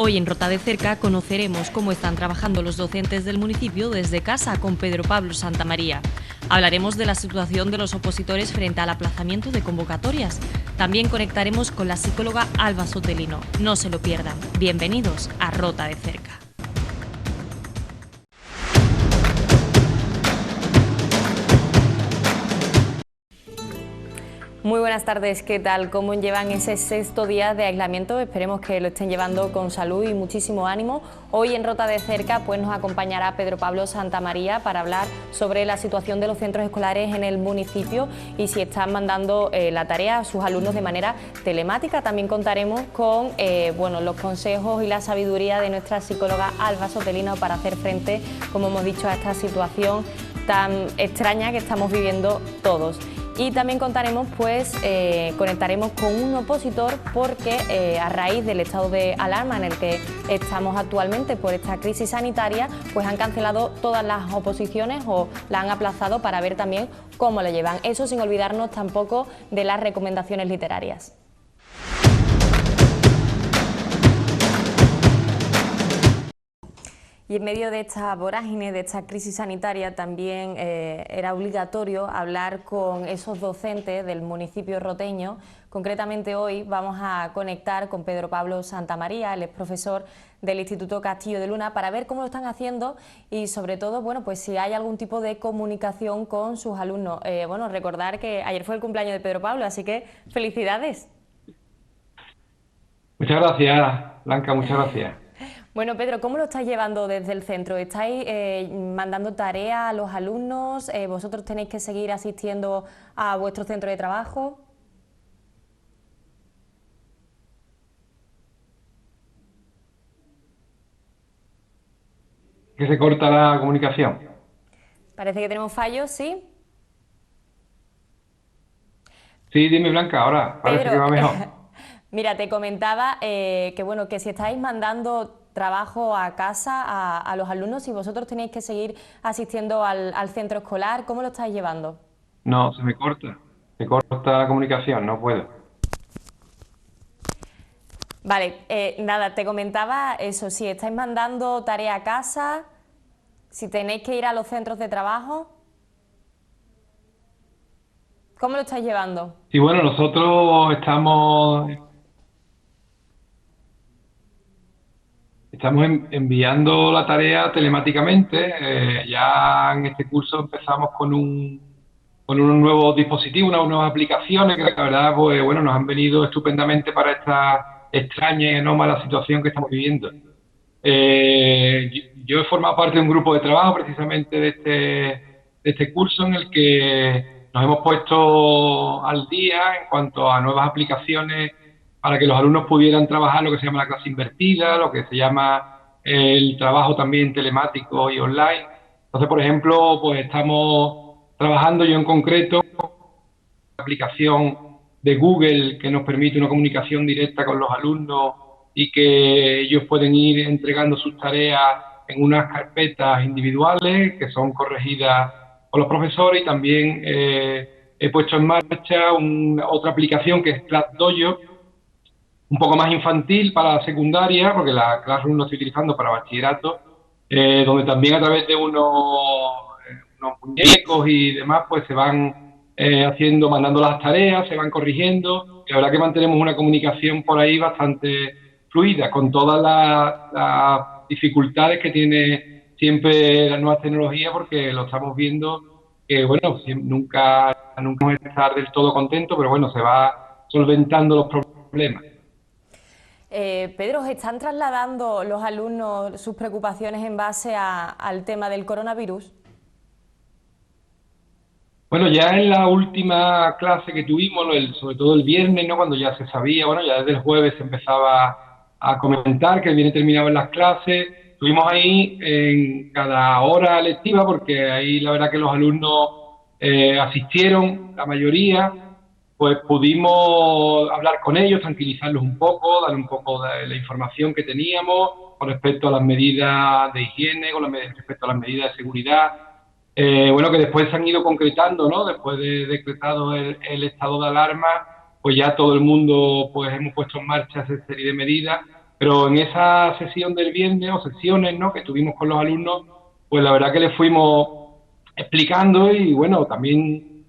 Hoy en Rota de Cerca conoceremos cómo están trabajando los docentes del municipio desde casa con Pedro Pablo Santamaría. Hablaremos de la situación de los opositores frente al aplazamiento de convocatorias. También conectaremos con la psicóloga Alba Sotelino. No se lo pierdan. Bienvenidos a Rota de Cerca. Muy buenas tardes, ¿qué tal? ¿Cómo llevan ese sexto día de aislamiento? Esperemos que lo estén llevando con salud y muchísimo ánimo. Hoy en Rota de Cerca pues nos acompañará Pedro Pablo Santamaría para hablar sobre la situación de los centros escolares en el municipio y si están mandando la tarea a sus alumnos de manera telemática. También contaremos con los consejos y la sabiduría de nuestra psicóloga Alba Sotelino para hacer frente, como hemos dicho, a esta situación tan extraña que estamos viviendo todos. Y también contaremos, conectaremos con un opositor porque a raíz del estado de alarma en el que estamos actualmente por esta crisis sanitaria, pues han cancelado todas las oposiciones o la han aplazado para ver también cómo lo llevan. Eso sin olvidarnos tampoco de las recomendaciones literarias. Y en medio de esta vorágine, de esta crisis sanitaria, también era obligatorio hablar con esos docentes del municipio roteño. Concretamente hoy vamos a conectar con Pedro Pablo Santamaría, él es profesor del Instituto Castillo de Luna, para ver cómo lo están haciendo y sobre todo, pues si hay algún tipo de comunicación con sus alumnos. Recordar que ayer fue el cumpleaños de Pedro Pablo, así que felicidades. Muchas gracias, Blanca, muchas gracias. Bueno, Pedro, ¿cómo lo estáis llevando desde el centro? ¿Estáis mandando tareas a los alumnos? ¿Vosotros tenéis que seguir asistiendo a vuestro centro de trabajo? Que se corta la comunicación. Parece que tenemos fallos, ¿sí? Sí, dime, Blanca, ahora parece que Pedro, va mejor. mira, te comentaba que si estáis mandando trabajo a casa a los alumnos y vosotros tenéis que seguir asistiendo al centro escolar, ¿cómo lo estáis llevando? No, se corta la comunicación, no puedo. Vale, nada, te comentaba eso, si estáis mandando tarea a casa, si tenéis que ir a los centros de trabajo, ¿cómo lo estáis llevando? Y bueno, nosotros estamos enviando la tarea telemáticamente. Ya en este curso empezamos con unos nuevos dispositivos, unas nuevas aplicaciones que la verdad, pues bueno, nos han venido estupendamente para esta extraña y anómala situación que estamos viviendo. Yo he formado parte de un grupo de trabajo precisamente de este curso en el que nos hemos puesto al día en cuanto a nuevas aplicaciones para que los alumnos pudieran trabajar lo que se llama la clase invertida, lo que se llama el trabajo también telemático y online. Entonces, por ejemplo, pues estamos trabajando yo en concreto aplicación de Google que nos permite una comunicación directa con los alumnos y que ellos pueden ir entregando sus tareas en unas carpetas individuales que son corregidas por los profesores y también he puesto en marcha otra aplicación que es ClassDojo, un poco más infantil para la secundaria, porque la Classroom lo estoy utilizando para bachillerato, donde también a través de unos muñecos y demás, pues se van mandando las tareas, se van corrigiendo, y la verdad que mantenemos una comunicación por ahí bastante fluida, con todas las dificultades que tiene siempre las nuevas tecnologías, porque lo estamos viendo que, bueno, nunca vamos a estar del todo contentos, pero bueno, se va solventando los problemas. Pedro, ¿os están trasladando los alumnos sus preocupaciones en base al tema del coronavirus? Bueno, ya en la última clase que tuvimos, sobre todo el viernes, ¿no? Cuando ya se sabía, bueno, ya desde el jueves se empezaba a comentar que el viernes terminaban las clases. Estuvimos ahí en cada hora lectiva porque ahí la verdad que los alumnos asistieron, la mayoría, pues pudimos hablar con ellos, tranquilizarlos un poco, dar un poco de la información que teníamos con respecto a las medidas de higiene, respecto a las medidas de seguridad. Que después se han ido concretando, ¿no? Después de decretado el estado de alarma, pues ya todo el mundo pues hemos puesto en marcha esa serie de medidas Pero en esa sesión del viernes, o sesiones, ¿no?, que tuvimos con los alumnos, pues la verdad que les fuimos explicando y bueno, también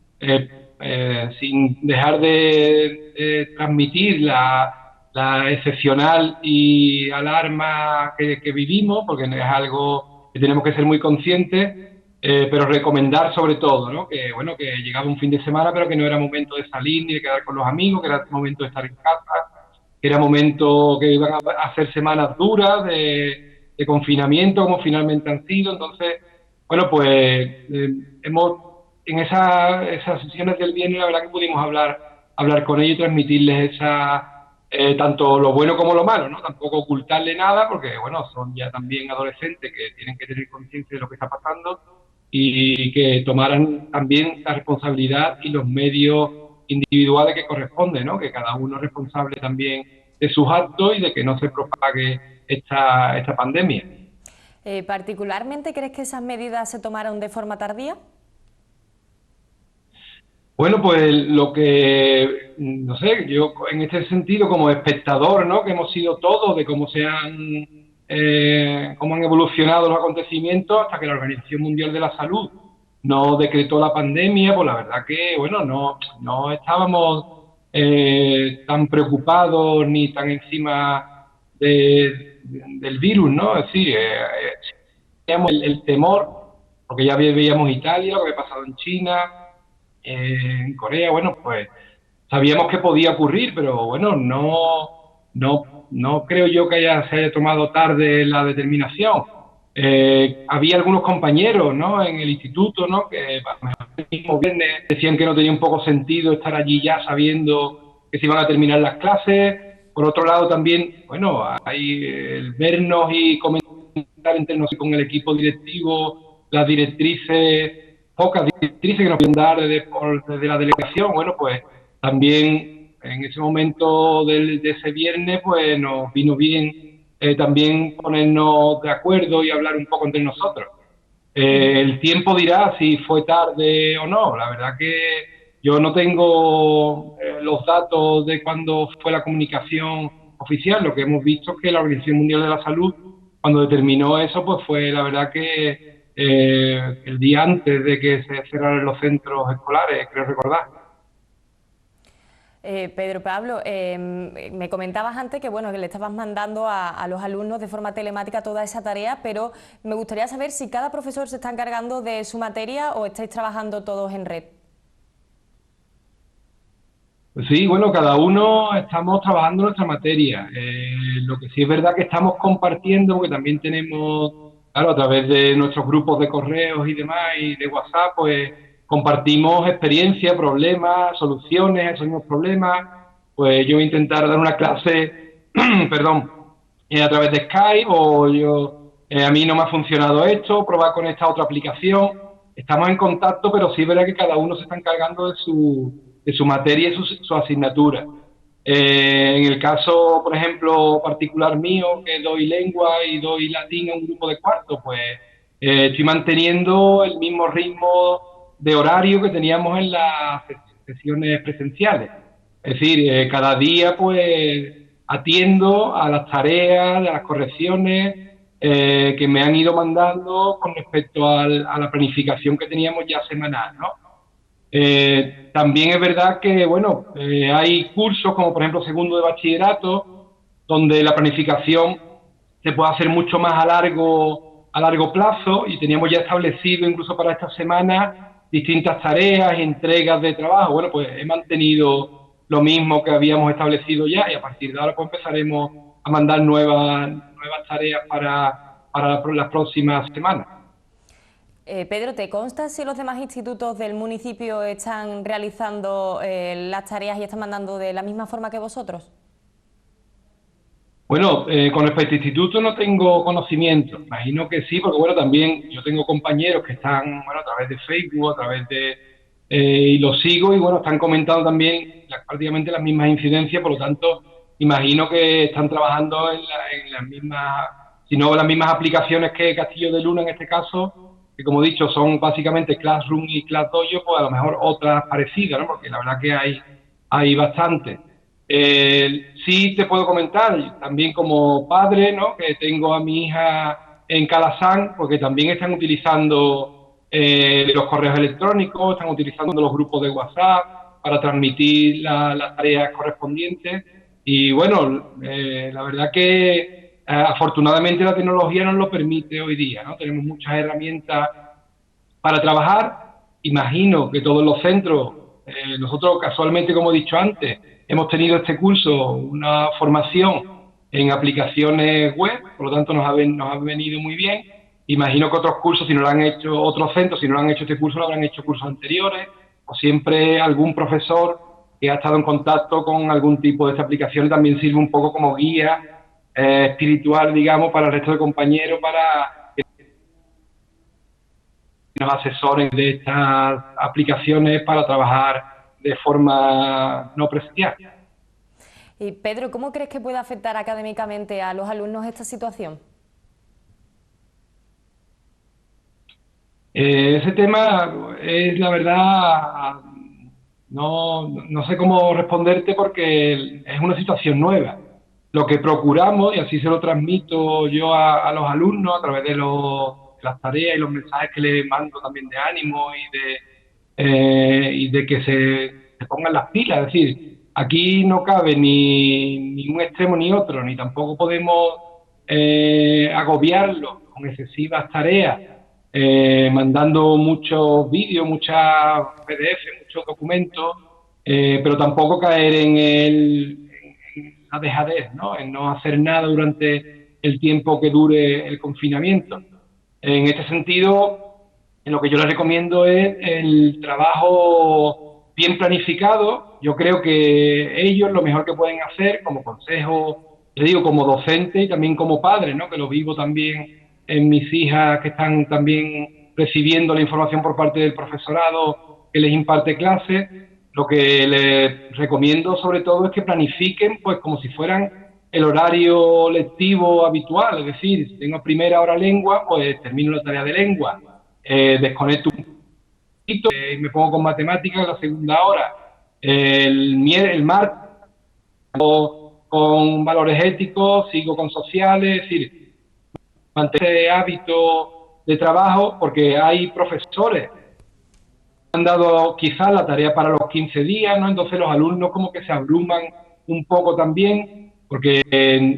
sin dejar de transmitir la excepcional y alarma que vivimos, porque es algo que tenemos que ser muy conscientes, pero recomendar sobre todo, ¿no?, que bueno, que llegaba un fin de semana, pero que no era momento de salir ni de quedar con los amigos, que era momento de estar en casa, que era momento que iban a ser semanas duras de confinamiento, como finalmente han sido. Entonces, bueno, pues hemos, en esas sesiones del viernes, la verdad que pudimos hablar con ellos y transmitirles tanto lo bueno como lo malo, ¿no? Tampoco ocultarle nada, porque, bueno, son ya también adolescentes que tienen que tener conciencia de lo que está pasando y que tomaran también la responsabilidad y los medios individuales que corresponden, ¿no? Que cada uno es responsable también de sus actos y de que no se propague esta pandemia. ¿Particularmente crees que esas medidas se tomaron de forma tardía? Bueno, pues lo que, no sé, yo en este sentido como espectador, ¿no?, que hemos sido todos de cómo han evolucionado los acontecimientos hasta que la Organización Mundial de la Salud no decretó la pandemia, pues la verdad que, bueno, no estábamos tan preocupados ni tan encima del virus, ¿no? Es decir, teníamos el temor, porque ya veíamos Italia, lo que había pasado en China, en Corea, bueno, pues sabíamos que podía ocurrir, pero bueno, no creo yo que se haya tomado tarde la determinación. Había algunos compañeros, ¿no?, en el instituto, ¿no?, que el mismo viernes decían que no tenía un poco sentido estar allí ya sabiendo que se iban a terminar las clases. Por otro lado también, bueno, hay el vernos y comentar entre nosotros con el equipo directivo, las directrices, pocas directrices que nos pueden dar desde la delegación. Bueno, pues también en ese momento de ese viernes, pues nos vino bien también ponernos de acuerdo y hablar un poco entre nosotros. El tiempo dirá si fue tarde o no. La verdad que yo no tengo los datos de cuándo fue la comunicación oficial. Lo que hemos visto es que la Organización Mundial de la Salud, cuando determinó eso, pues fue la verdad que el día antes de que se cerraran los centros escolares, creo recordar. Pedro Pablo, me comentabas antes que bueno, que le estabas mandando a los alumnos de forma telemática toda esa tarea, pero me gustaría saber si cada profesor se está encargando de su materia o estáis trabajando todos en red. Pues sí, bueno, cada uno estamos trabajando nuestra materia. Lo que sí es verdad que estamos compartiendo, porque también tenemos, claro, a través de nuestros grupos de correos y demás y de WhatsApp, pues compartimos experiencias, problemas, soluciones a esos mismos problemas. Pues yo voy a intentar dar una clase, perdón, a través de Skype, o a mí no me ha funcionado esto, probar con esta otra aplicación. Estamos en contacto, pero sí es verdad que cada uno se está encargando de su materia y su asignatura. En el caso, por ejemplo, particular mío, que doy lengua y doy latín a un grupo de cuarto, pues estoy manteniendo el mismo ritmo de horario que teníamos en las sesiones presenciales. Es decir, cada día pues atiendo a las tareas, a las correcciones que me han ido mandando con respecto a la planificación que teníamos ya semanal, ¿no? También es verdad que, bueno, hay cursos como por ejemplo segundo de bachillerato, donde la planificación se puede hacer mucho más a largo plazo, y teníamos ya establecido incluso para esta semana distintas tareas y entregas de trabajo. Bueno, pues he mantenido lo mismo que habíamos establecido ya, y a partir de ahora pues empezaremos a mandar nuevas tareas para las próximas semanas. Pedro, ¿te consta si los demás institutos del municipio están realizando las tareas y están mandando de la misma forma que vosotros? Bueno, con respecto a instituto no tengo conocimiento. Imagino que sí, porque bueno, también yo tengo compañeros que están, bueno, a través de Facebook, a través y los sigo, y bueno, están comentando también prácticamente las mismas incidencias. Por lo tanto, imagino que están trabajando en las mismas, si no las mismas aplicaciones que Castillo de Luna en este caso, que como he dicho son básicamente Classroom y ClassDojo, pues a lo mejor otras parecidas, ¿no? Porque la verdad que hay bastante. Sí te puedo comentar, también como padre, ¿no? Que tengo a mi hija en Calasanz, porque también están utilizando los correos electrónicos, están utilizando los grupos de WhatsApp para transmitir las tareas correspondientes. Y bueno, la verdad que afortunadamente la tecnología nos lo permite hoy día, ¿no? Tenemos muchas herramientas para trabajar. Imagino que todos los centros, nosotros casualmente, como he dicho antes, hemos tenido este curso, una formación en aplicaciones web, por lo tanto nos ha venido muy bien. Imagino que otros cursos, si no lo han hecho, otros centros, si no lo han hecho este curso, lo habrán hecho cursos anteriores, o siempre algún profesor que ha estado en contacto con algún tipo de esta aplicación también sirve un poco como guía espiritual, digamos, para el resto de compañeros, para nos asesoren de estas aplicaciones para trabajar de forma no presencial. Y Pedro, ¿cómo crees que puede afectar académicamente a los alumnos esta situación? Ese tema es la verdad, no sé cómo responderte porque es una situación nueva. Lo que procuramos, y así se lo transmito yo a los alumnos a través de las tareas y los mensajes que les mando también de ánimo y de que se pongan las pilas. Es decir, aquí no cabe ni un extremo ni otro, ni tampoco podemos agobiarlo con excesivas tareas, mandando muchos vídeos, muchas PDF, muchos documentos, pero tampoco caer en la dejadez, ¿no? En no hacer nada durante el tiempo que dure el confinamiento. En este sentido, lo que yo les recomiendo es el trabajo bien planificado. Yo creo que ellos lo mejor que pueden hacer como consejo, le digo, como docente y también como padre, ¿no? Que lo vivo también en mis hijas que están también recibiendo la información por parte del profesorado que les imparte clases. Lo que les recomiendo sobre todo es que planifiquen pues como si fueran el horario lectivo habitual, es decir, si tengo primera hora lengua, pues termino la tarea de lengua, desconecto un poquito y me pongo con matemáticas en la segunda hora. El martes con valores éticos, sigo con sociales, es decir, mantener ese hábito de trabajo porque hay profesores han dado quizás la tarea para los 15 días, ¿no? Entonces los alumnos como que se abruman un poco también porque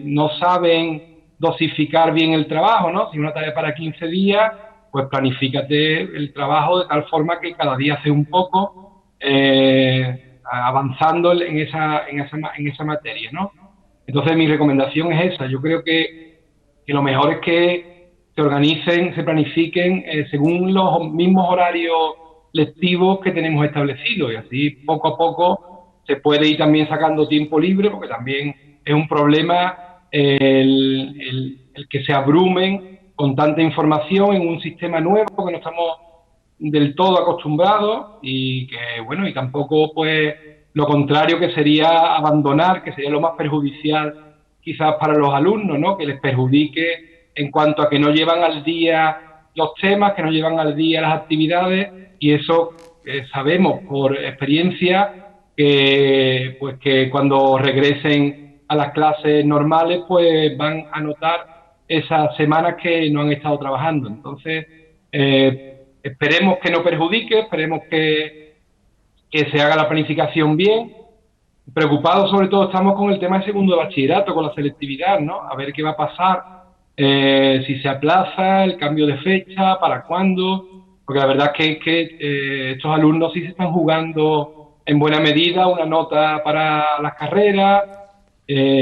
no saben dosificar bien el trabajo, ¿no? Si una tarea para 15 días, pues planifícate el trabajo de tal forma que cada día hace un poco avanzando en esa materia, ¿no? Entonces mi recomendación es esa. Yo creo que lo mejor es que se organicen, se planifiquen según los mismos horarios lectivos que tenemos establecidos y así poco a poco se puede ir también sacando tiempo libre porque también es un problema el que se abrumen con tanta información en un sistema nuevo que no estamos del todo acostumbrados y que bueno y tampoco pues lo contrario que sería abandonar, que sería lo más perjudicial quizás para los alumnos, ¿no? Que les perjudique en cuanto a que no llevan al día los temas, que no llevan al día las actividades y eso sabemos por experiencia que pues que cuando regresen a las clases normales pues van a notar esas semanas que no han estado trabajando. Entonces, esperemos que no perjudique, esperemos que se haga la planificación bien. Preocupados sobre todo estamos con el tema de segundo de bachillerato, con la selectividad, ¿no? A ver qué va a pasar, si se aplaza, el cambio de fecha, para cuándo, porque la verdad es que estos alumnos sí se están jugando en buena medida una nota para las carreras,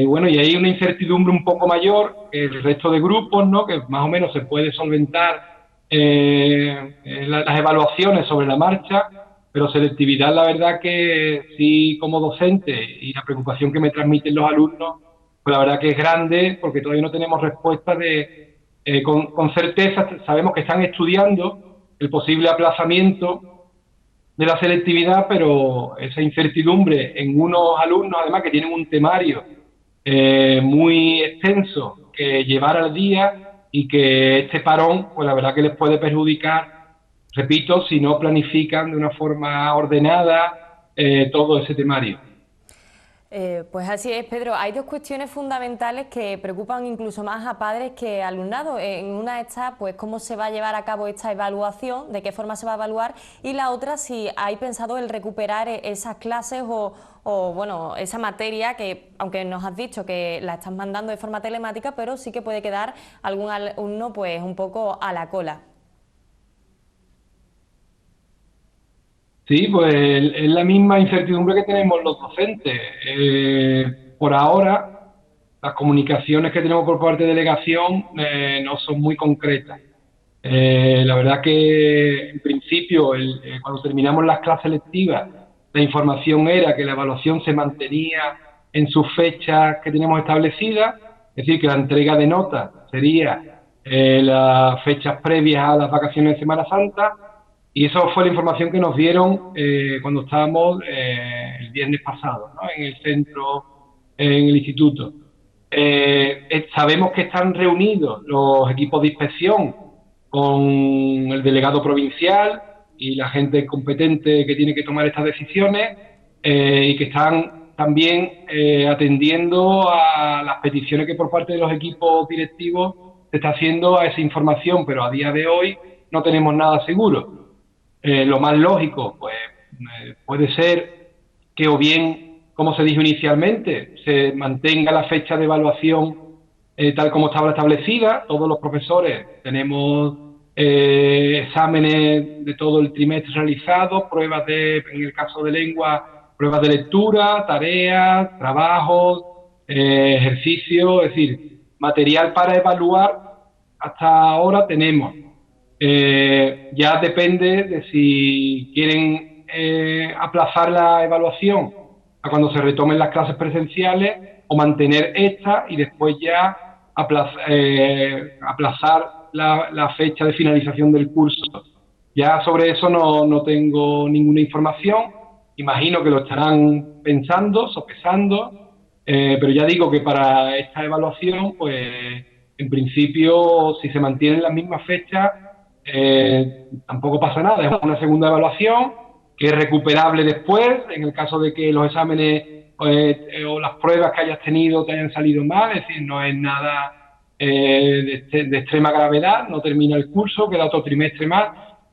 bueno, y hay una incertidumbre un poco mayor que el resto de grupos, ¿no? Que más o menos se puede solventar las evaluaciones sobre la marcha, pero selectividad, la verdad que sí, como docente, y la preocupación que me transmiten los alumnos, pues la verdad que es grande, porque todavía no tenemos respuesta con certeza, sabemos que están estudiando el posible aplazamiento de la selectividad, pero esa incertidumbre en unos alumnos, además que tienen un temario muy extenso que llevar al día y que este parón, pues la verdad que les puede perjudicar, repito, si no planifican de una forma ordenada todo ese temario. Pues así es, Pedro. Hay dos cuestiones fundamentales que preocupan incluso más a padres que a alumnado. En una está, pues, cómo se va a llevar a cabo esta evaluación, de qué forma se va a evaluar, y la otra, si hay pensado el recuperar esas clases bueno, esa materia que, aunque nos has dicho que la estás mandando de forma telemática, pero sí que puede quedar algún alumno, pues, un poco a la cola. Sí, pues es la misma incertidumbre que tenemos los docentes. Por ahora, las comunicaciones que tenemos por parte de delegación no son muy concretas. La verdad que en principio, cuando terminamos las clases lectivas, la información era que la evaluación se mantenía en sus fechas que teníamos establecidas, es decir, que la entrega de notas sería las fechas previas a las vacaciones de Semana Santa, y eso fue la información que nos dieron cuando estábamos el viernes pasado, ¿no? En el centro, en el instituto. Sabemos que están reunidos los equipos de inspección con el delegado provincial y la gente competente que tiene que tomar estas decisiones, y que están también atendiendo a las peticiones que por parte de los equipos directivos se está haciendo a esa información, pero a día de hoy no tenemos nada seguro. Lo más lógico, pues puede ser que, o bien, como se dijo inicialmente, se mantenga la fecha de evaluación tal como estaba establecida. Todos los profesores tenemos exámenes de todo el trimestre realizados, pruebas en el caso de lengua, pruebas de lectura, tareas, trabajos, ejercicios, es decir, material para evaluar hasta ahora tenemos. Ya depende de si quieren aplazar la evaluación a cuando se retomen las clases presenciales, o mantener esta y después ya aplazar la fecha de finalización del curso. Ya sobre eso no tengo ninguna información. Imagino que lo estarán pensando, sopesando, pero ya digo que para esta evaluación, pues en principio, si se mantienen las mismas fechas, tampoco pasa nada. Es una segunda evaluación que es recuperable después, en el caso de que los exámenes o las pruebas que hayas tenido te hayan salido mal, es decir, no es nada de extrema gravedad, no termina el curso, queda otro trimestre más.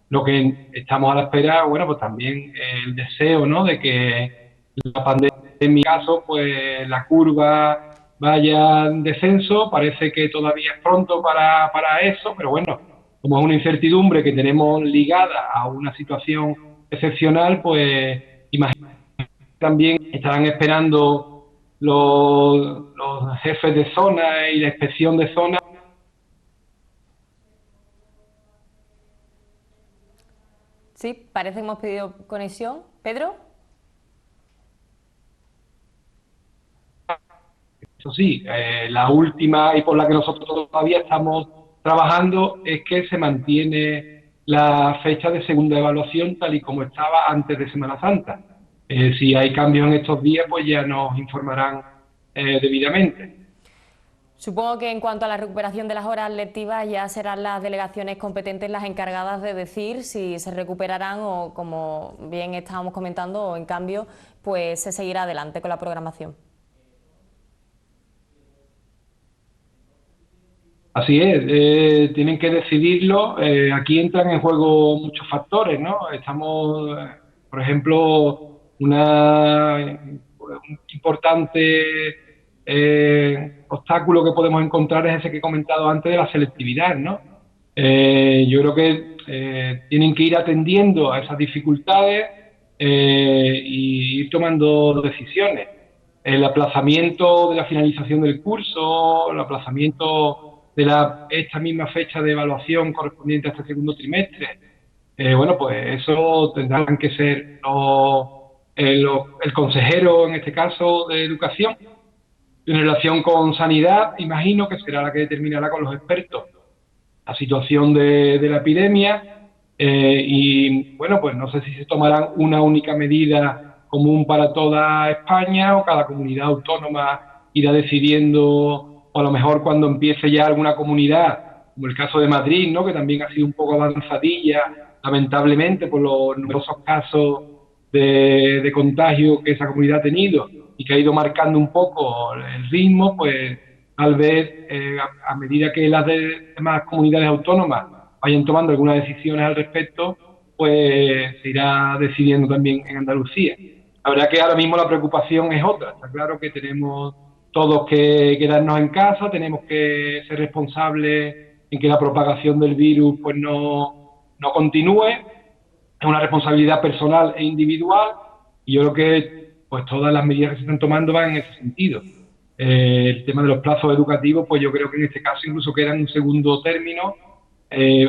Lo que estamos a la espera, bueno, pues también el deseo, ¿no?, de que la pandemia, en mi caso, pues la curva vaya en descenso. Parece que todavía es pronto para eso, pero bueno, como es una incertidumbre que tenemos ligada a una situación excepcional, pues imagino que también estarán esperando los jefes de zona y la inspección de zona. Sí, parece que hemos pedido conexión. ¿Pedro? Eso sí, la última, y por la que nosotros todavía estamos trabajando, es que se mantiene la fecha de segunda evaluación tal y como estaba antes de Semana Santa. Si hay cambios en estos días, pues ya nos informarán debidamente. Supongo que en cuanto a la recuperación de las horas lectivas ya serán las delegaciones competentes las encargadas de decir si se recuperarán o, como bien estábamos comentando, o en cambio, pues se seguirá adelante con la programación. Así es, tienen que decidirlo. Aquí entran en juego muchos factores, ¿no? Estamos, por ejemplo, un importante obstáculo que podemos encontrar es ese que he comentado antes de la selectividad, ¿no? Yo creo que tienen que ir atendiendo a esas dificultades y ir tomando decisiones. El aplazamiento de la finalización del curso, el aplazamiento de esta misma fecha de evaluación correspondiente a este segundo trimestre. Bueno, pues eso tendrán que ser el consejero, en este caso, de educación. En relación con sanidad, imagino que será la que determinará con los expertos la situación de la epidemia, y bueno, pues no sé si se tomarán una única medida común para toda España, o cada comunidad autónoma irá decidiendo, o a lo mejor cuando empiece ya alguna comunidad, como el caso de Madrid, ¿no?, que también ha sido un poco avanzadilla, lamentablemente, por los numerosos casos de contagio que esa comunidad ha tenido, y que ha ido marcando un poco el ritmo, pues tal vez a medida que las demás comunidades autónomas vayan tomando algunas decisiones al respecto, pues se irá decidiendo también en Andalucía. La verdad que ahora mismo la preocupación es otra. Está claro que tenemos todos que quedarnos en casa, tenemos que ser responsables en que la propagación del virus pues no continúe. Es una responsabilidad personal e individual y yo creo que pues todas las medidas que se están tomando van en ese sentido. El tema de los plazos educativos, pues yo creo que en este caso incluso queda en un segundo término,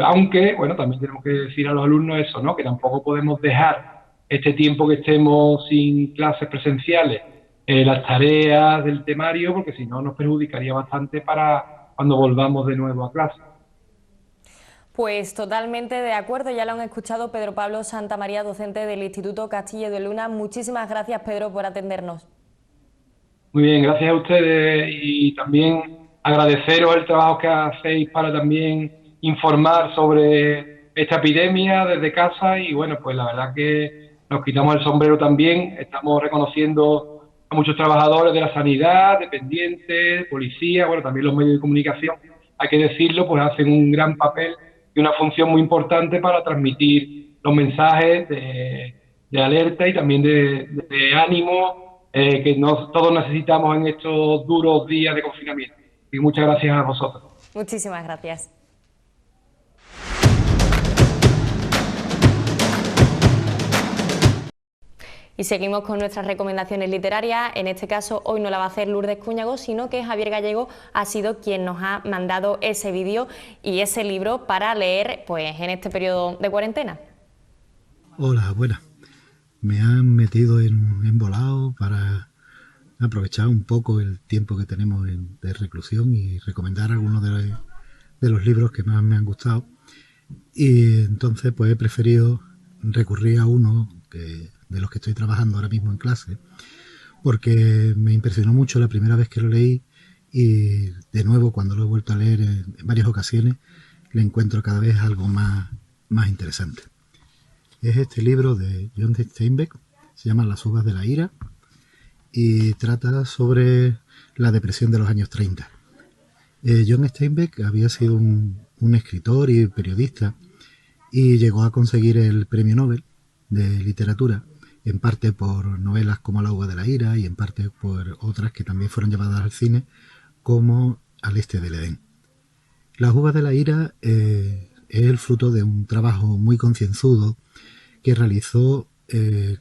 aunque, bueno, también tenemos que decir a los alumnos eso, ¿no? Que tampoco podemos dejar este tiempo que estemos sin clases presenciales, las tareas del temario, porque si no nos perjudicaría bastante para cuando volvamos de nuevo a clase. Pues totalmente de acuerdo, ya lo han escuchado Pedro Pablo Santamaría, docente del Instituto Castillo de Luna. Muchísimas gracias, Pedro, por atendernos. Muy bien, gracias a ustedes y también agradeceros el trabajo que hacéis para también informar sobre esta epidemia desde casa y bueno, pues la verdad que nos quitamos el sombrero también, estamos reconociendo a muchos trabajadores de la sanidad, dependientes, policía, bueno, también los medios de comunicación, hay que decirlo, pues hacen un gran papel y una función muy importante para transmitir los mensajes de alerta y también de ánimo que todos necesitamos en estos duros días de confinamiento. Y muchas gracias a vosotros. Muchísimas gracias. Y seguimos con nuestras recomendaciones literarias. En este caso, hoy no la va a hacer Lourdes Cúñago, sino que Javier Gallego ha sido quien nos ha mandado ese vídeo y ese libro para leer pues, en este periodo de cuarentena. Hola, buenas. Me han metido en un embolado para aprovechar un poco el tiempo que tenemos de reclusión y recomendar algunos de los libros que más me han gustado. Y entonces pues he preferido recurrir a uno de los que estoy trabajando ahora mismo en clase, porque me impresionó mucho la primera vez que lo leí y de nuevo cuando lo he vuelto a leer en varias ocasiones le encuentro cada vez algo más interesante. Es este libro de John Steinbeck, se llama Las uvas de la ira y trata sobre la depresión de los años 30. John Steinbeck había sido un escritor y periodista y llegó a conseguir el premio Nobel de literatura, en parte por novelas como La uva de la ira y en parte por otras que también fueron llevadas al cine, como Al este del Edén. Las uvas de la ira es el fruto de un trabajo muy concienzudo que realizó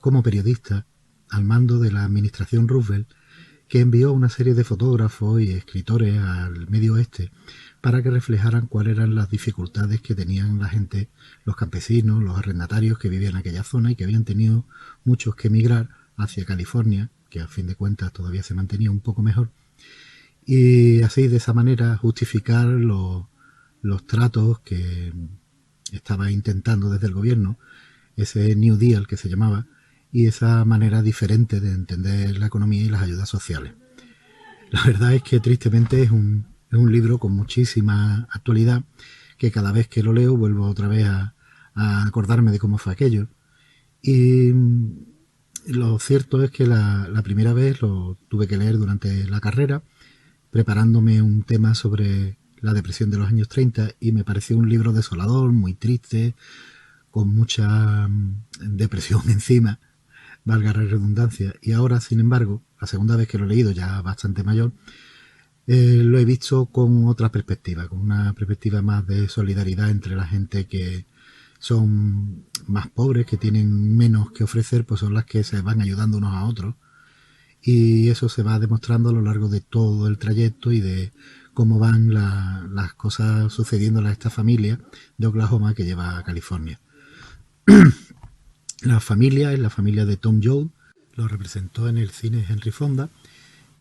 como periodista al mando de la administración Roosevelt, que envió una serie de fotógrafos y escritores al Medio Oeste para que reflejaran cuáles eran las dificultades que tenían la gente, los campesinos, los arrendatarios que vivían en aquella zona y que habían tenido muchos que emigrar hacia California, que a fin de cuentas todavía se mantenía un poco mejor, y así de esa manera justificar los tratos que estaba intentando desde el gobierno, ese New Deal que se llamaba, y esa manera diferente de entender la economía y las ayudas sociales. La verdad es que tristemente es un libro con muchísima actualidad, que cada vez que lo leo vuelvo otra vez a acordarme de cómo fue aquello. Y lo cierto es que la primera vez lo tuve que leer durante la carrera, preparándome un tema sobre la depresión de los años 30 y me pareció un libro desolador, muy triste, con mucha depresión encima, valga la redundancia. Y ahora, sin embargo, la segunda vez que lo he leído, ya bastante mayor, lo he visto con otra perspectiva, con una perspectiva más de solidaridad entre la gente que son más pobres, que tienen menos que ofrecer, pues son las que se van ayudando unos a otros. Y eso se va demostrando a lo largo de todo el trayecto y de cómo van las cosas sucediendo a esta familia de Oklahoma que lleva a California. La familia es la familia de Tom Joad, lo representó en el cine Henry Fonda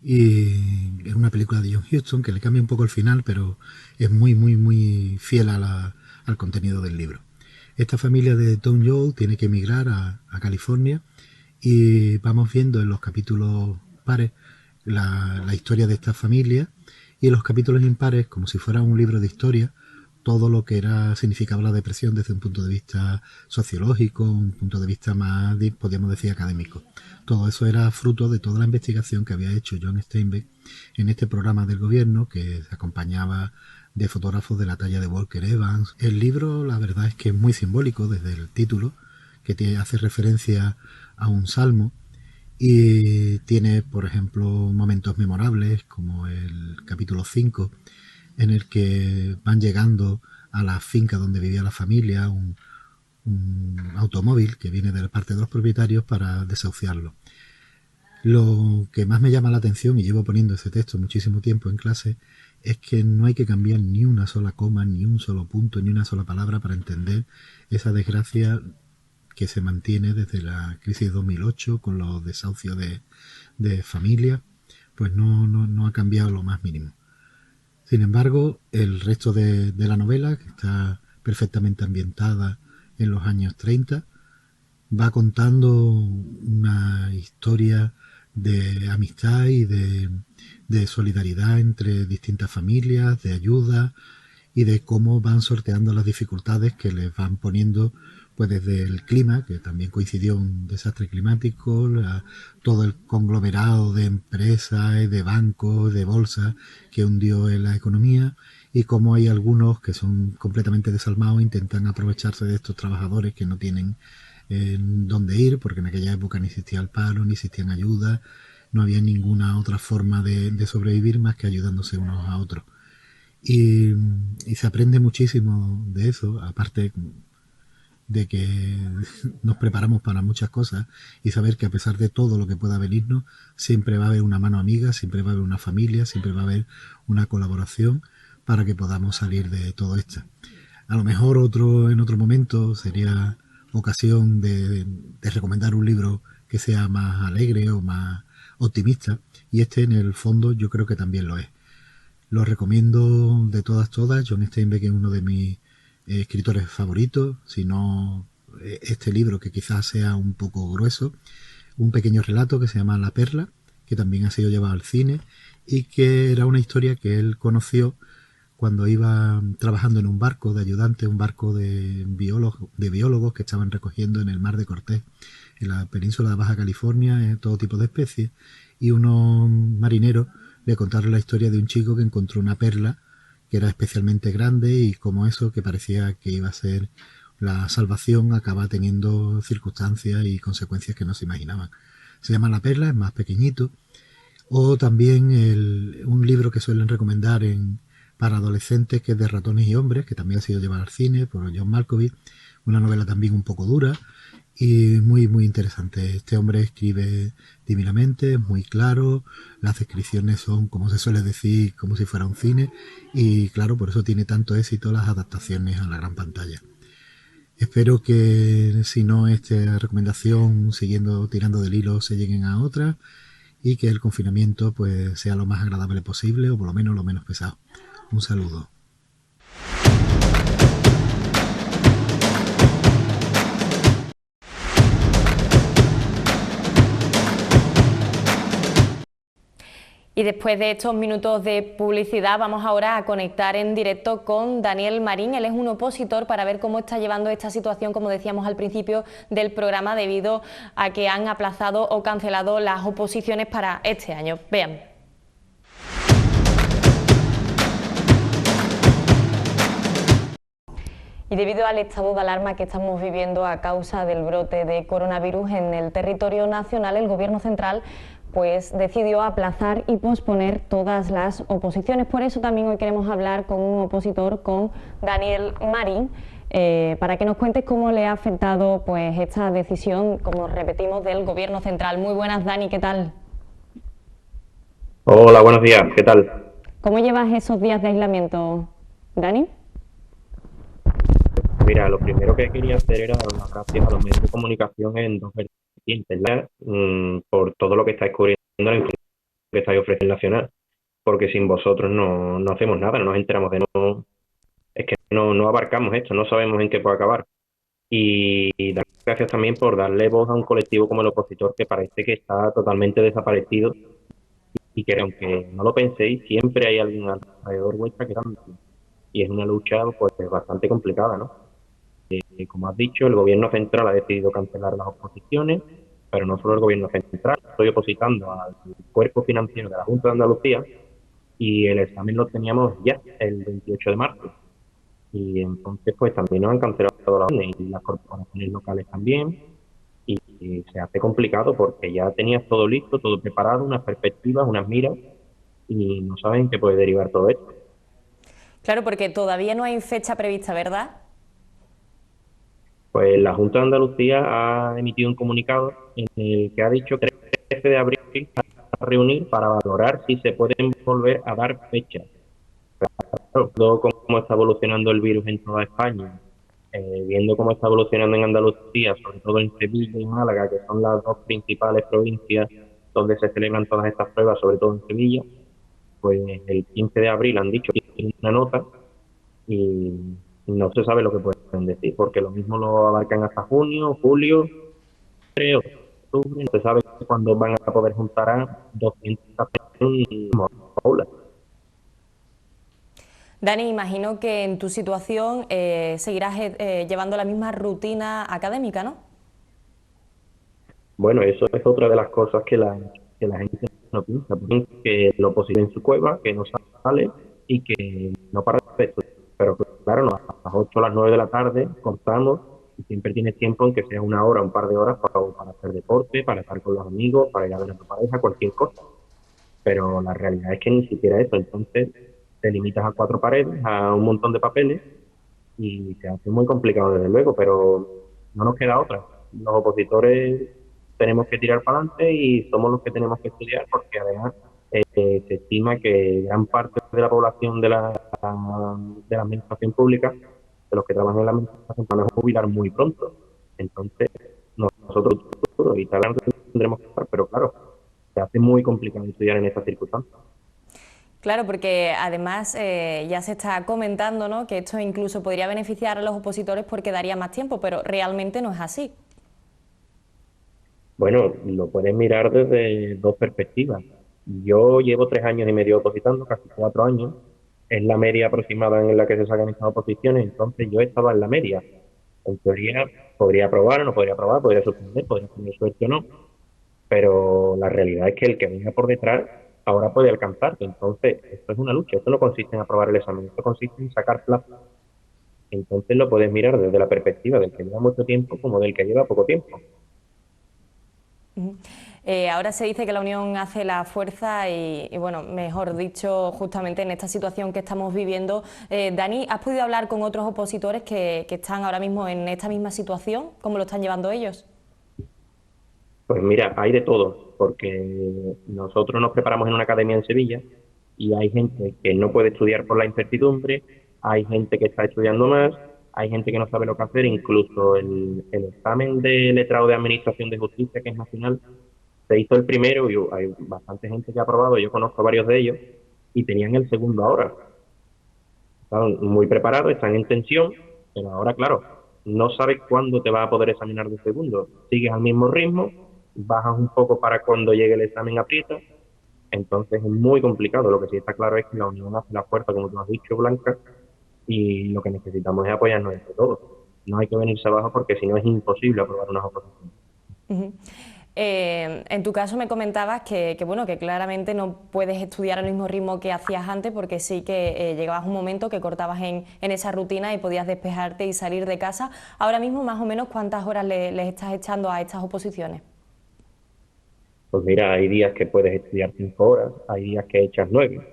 y es una película de John Huston que le cambia un poco el final, pero es muy fiel al contenido del libro. Esta familia de Tom Joad tiene que emigrar a California y vamos viendo en los capítulos pares la historia de esta familia y en los capítulos impares, como si fuera un libro de historia, todo lo que significaba la depresión desde un punto de vista sociológico, un punto de vista más, podríamos decir, académico. Todo eso era fruto de toda la investigación que había hecho John Steinbeck en este programa del gobierno, que se acompañaba de fotógrafos de la talla de Walker Evans. El libro, la verdad es que es muy simbólico desde el título, que hace referencia a un salmo, y tiene, por ejemplo, momentos memorables como el capítulo 5, en el que van llegando a la finca donde vivía la familia un automóvil que viene de parte de los propietarios para desahuciarlo. Lo que más me llama la atención, y llevo poniendo ese texto muchísimo tiempo en clase, es que no hay que cambiar ni una sola coma, ni un solo punto, ni una sola palabra para entender esa desgracia que se mantiene desde la crisis de 2008 con los desahucios de familia. Pues no ha cambiado lo más mínimo. Sin embargo, el resto de la novela, que está perfectamente ambientada en los años 30, va contando una historia de amistad y de solidaridad entre distintas familias, de ayuda y de cómo van sorteando las dificultades que les van poniendo, pues desde el clima, que también coincidió un desastre climático, todo el conglomerado de empresas, de bancos, de bolsas que hundió en la economía, y cómo hay algunos que son completamente desalmados, intentan aprovecharse de estos trabajadores que no tienen dónde ir, porque en aquella época ni existía el paro, ni existían ayudas, no había ninguna otra forma de sobrevivir más que ayudándose unos a otros. Y, y se aprende muchísimo de eso, aparte de que nos preparamos para muchas cosas, y saber que a pesar de todo lo que pueda venirnos, siempre va a haber una mano amiga, siempre va a haber una familia, siempre va a haber una colaboración para que podamos salir de todo esto. A lo mejor en otro momento sería ocasión de recomendar un libro que sea más alegre o más optimista, y este en el fondo yo creo que también lo es. Lo recomiendo de todas. John Steinbeck es uno de mis escritores favoritos, si no este libro, que quizás sea un poco grueso, un pequeño relato que se llama La Perla, que también ha sido llevado al cine, y que era una historia que él conoció cuando iba trabajando en un barco de ayudante, un barco de biólogos que estaban recogiendo en el Mar de Cortés, en la península de Baja California, todo tipo de especies, y unos marineros le contaron la historia de un chico que encontró una perla que era especialmente grande, y como eso, que parecía que iba a ser la salvación, acaba teniendo circunstancias y consecuencias que no se imaginaban. Se llama La Perla, es más pequeñito. O también un libro que suelen recomendar para adolescentes, que es de Ratones y Hombres, que también ha sido llevado al cine por John Malkovich, una novela también un poco dura y muy muy interesante. Este hombre escribe divinamente, es muy claro, las descripciones son, como se suele decir, como si fuera un cine, y claro, por eso tiene tanto éxito las adaptaciones a la gran pantalla. Espero que, si no, esta recomendación, tirando del hilo, se lleguen a otras, y que el confinamiento pues sea lo más agradable posible, o por lo menos lo menos pesado. Un saludo. Y después de estos minutos de publicidad, vamos ahora a conectar en directo con Daniel Marín. Él es un opositor, para ver cómo está llevando esta situación, como decíamos al principio del programa, debido a que han aplazado o cancelado las oposiciones para este año. Vean. Y debido al estado de alarma que estamos viviendo a causa del brote de coronavirus en el territorio nacional, el Gobierno central pues decidió aplazar y posponer todas las oposiciones. Por eso también hoy queremos hablar con un opositor, con Daniel Marín, para que nos cuentes cómo le ha afectado pues esta decisión, como repetimos, del Gobierno central. Muy buenas, Dani, ¿qué tal? Hola, buenos días, ¿qué tal? ¿Cómo llevas esos días de aislamiento, Dani? Mira, lo primero que quería hacer era dar las gracias a los medios de comunicación en dos vertientes, por todo lo que estáis cubriendo, la información que estáis ofreciendo nacional, porque sin vosotros no hacemos nada, no nos enteramos de nada, es que no abarcamos esto, no sabemos en qué puede acabar. Y dar gracias también por darle voz a un colectivo como el opositor, que parece que está totalmente desaparecido, y que aunque no lo penséis, siempre hay alguien alrededor vuestra que da. y es una lucha pues bastante complicada, ¿no? Como has dicho, el gobierno central ha decidido cancelar las oposiciones, pero no solo el gobierno central, estoy opositando al cuerpo financiero de la Junta de Andalucía y el examen lo teníamos ya el 28 de marzo. Y entonces pues también nos han cancelado las órdenes y las corporaciones locales también. Y se hace complicado porque ya tenías todo listo, todo preparado, unas perspectivas, unas miras y no saben qué puede derivar todo esto. Claro, porque todavía no hay fecha prevista, ¿verdad? Pues la Junta de Andalucía ha emitido un comunicado en el que ha dicho que el 13 de abril se va a reunir para valorar si se pueden volver a dar fechas. Claro, todo cómo está evolucionando el virus en toda España, viendo cómo está evolucionando en Andalucía, sobre todo en Sevilla y Málaga, que son las dos principales provincias donde se celebran todas estas pruebas, sobre todo en Sevilla, pues el 15 de abril han dicho que tienen una nota y no se sabe lo que pueden decir, porque lo mismo lo abarcan hasta junio, julio, creo, octubre, no se sabe cuándo van a poder juntar a 200 personas en una aula. Dani, imagino que en tu situación seguirás llevando la misma rutina académica, ¿no? Bueno, eso es otra de las cosas que la gente no piensa, que lo posible en su cueva, que no sale y que no para de estudiar. Pero claro, no, a las 8 o las 9 de la tarde cortamos y siempre tienes tiempo, aunque sea una hora, un par de horas, para hacer deporte, para estar con los amigos, para ir a ver a tu pareja, cualquier cosa. Pero la realidad es que ni siquiera eso. Entonces te limitas a cuatro paredes, a un montón de papeles y se hace muy complicado desde luego, pero no nos queda otra. Los opositores tenemos que tirar para adelante y somos los que tenemos que estudiar porque además se estima que gran parte de la población de la administración pública, de los que trabajan en la administración, van a jubilar muy pronto. Entonces, nosotros y tal tendremos que estar, pero claro, se hace muy complicado estudiar en estas circunstancias. Claro, porque además ya se está comentando, ¿no?, que esto incluso podría beneficiar a los opositores porque daría más tiempo, pero realmente no es así. Bueno, lo puedes mirar desde dos perspectivas. Yo llevo 3 años y medio opositando, casi 4 años. Es la media aproximada en la que se sacan estas oposiciones, entonces yo estaba en la media. En teoría, podría aprobar o no podría aprobar, podría suspender, podría tener suerte o no, pero la realidad es que el que venga por detrás ahora puede alcanzarte. Entonces, esto es una lucha, esto no consiste en aprobar el examen, esto consiste en sacar plaza. Entonces lo puedes mirar desde la perspectiva del que lleva mucho tiempo como del que lleva poco tiempo. Ujú. Ahora se dice que la unión hace la fuerza y, bueno, mejor dicho, justamente en esta situación que estamos viviendo. Dani, ¿has podido hablar con otros opositores que están ahora mismo en esta misma situación? ¿Cómo lo están llevando ellos? Pues mira, hay de todo, porque nosotros nos preparamos en una academia en Sevilla y hay gente que no puede estudiar por la incertidumbre, hay gente que está estudiando más, hay gente que no sabe lo que hacer, incluso el examen de letrado de Administración de Justicia, que es nacional, se hizo el primero y hay bastante gente que ha aprobado, yo conozco a varios de ellos, y tenían el segundo ahora. Estaban muy preparados, están en tensión, pero ahora, claro, no sabes cuándo te vas a poder examinar de segundo. Sigues al mismo ritmo, bajas un poco para cuando llegue el examen aprieta, entonces es muy complicado. Lo que sí está claro es que la unión hace la fuerza, como tú has dicho, Blanca, y lo que necesitamos es apoyarnos entre todos. No hay que venirse abajo porque si no es imposible aprobar unas oposiciones. Ujú. En tu caso me comentabas bueno, que claramente no puedes estudiar al mismo ritmo que hacías antes porque sí que llegabas un momento que cortabas en esa rutina y podías despejarte y salir de casa. Ahora mismo, más o menos, ¿cuántas horas les estás echando a estas oposiciones? Pues mira, hay días que puedes estudiar 5 horas, hay días que echas 9,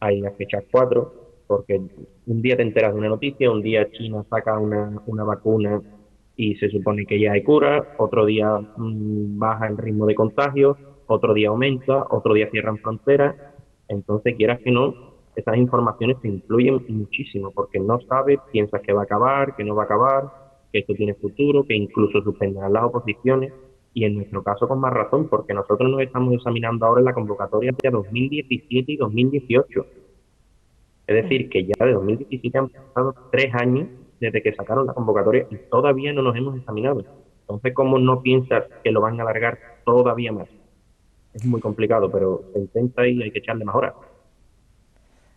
hay días que echas 4, porque un día te enteras de una noticia, un día China saca una vacuna y se supone que ya hay cura, otro día baja el ritmo de contagio, otro día aumenta, otro día cierran fronteras, entonces quieras que no, esas informaciones te influyen muchísimo, porque no sabes, piensas que va a acabar, que no va a acabar, que esto tiene futuro, que incluso suspenderán las oposiciones y en nuestro caso con más razón, porque nosotros nos estamos examinando ahora en la convocatoria de 2017 y 2018. Es decir, que ya de 2017 han pasado 3 años desde que sacaron la convocatoria y todavía no nos hemos examinado. Entonces, ¿cómo no piensas que lo van a alargar todavía más? Es muy complicado, pero se intenta y hay que echarle más horas.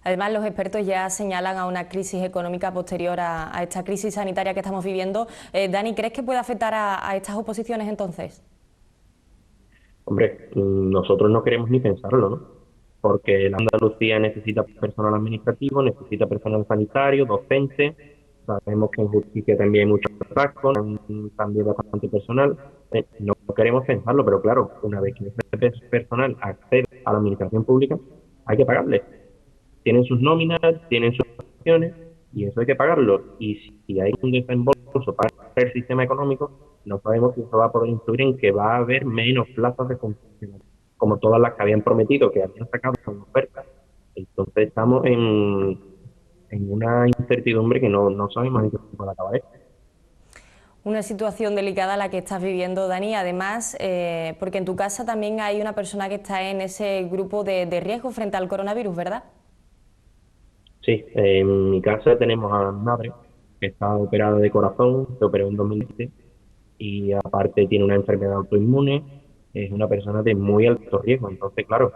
Además, los expertos ya señalan a una crisis económica posterior a esta crisis sanitaria que estamos viviendo. Dani, ¿crees que puede afectar a estas oposiciones entonces? Hombre, nosotros no queremos ni pensarlo, ¿no? Porque la Andalucía necesita personal administrativo, necesita personal sanitario, docente. Sabemos que en justicia también hay muchos atascos, también bastante personal. No queremos pensarlo, pero claro, una vez que ese personal accede a la administración pública, hay que pagarle. Tienen sus nóminas, tienen sus acciones y eso hay que pagarlo. Y si hay un desembolso para el sistema económico, no sabemos si eso va a poder influir en que va a haber menos plazas de funcionarios, como todas las que habían prometido, que habían sacado en oferta. Entonces estamos en una incertidumbre que no sabemos en qué se puede acabar esto. Una situación delicada la que estás viviendo, Dani, además, porque en tu casa también hay una persona que está en ese grupo de riesgo frente al coronavirus, ¿verdad? Sí, en mi casa tenemos a mi madre, que está operada de corazón, se operó en 2017 y aparte tiene una enfermedad autoinmune, es una persona de muy alto riesgo. Entonces, claro,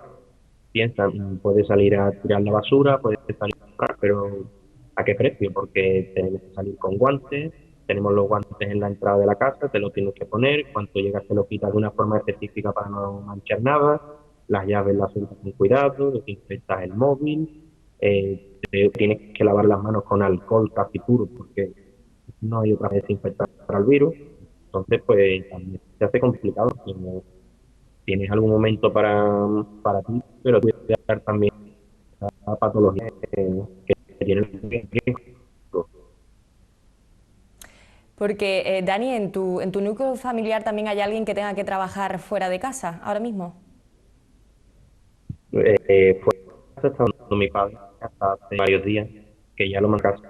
piensa, puede salir a tirar la basura, puede salir a comprar, pero ¿a qué precio? Porque tenemos que salir con guantes, tenemos los guantes en la entrada de la casa, te los tienes que poner, cuando llegas te los quitas de una forma específica para no manchar nada, las llaves las sueltas con cuidado, desinfectas el móvil, tienes que lavar las manos con alcohol casi puro, porque no hay otra desinfectar para el virus. Entonces, pues también se hace complicado. Tienes algún momento para ti, pero tú tienes que dar también la patología que tiene el riesgo. Porque, Dani, ¿en tu núcleo familiar también hay alguien que tenga que trabajar fuera de casa ahora mismo? Fue está dando mi padre hasta hace varios días, que ya lo mandaron,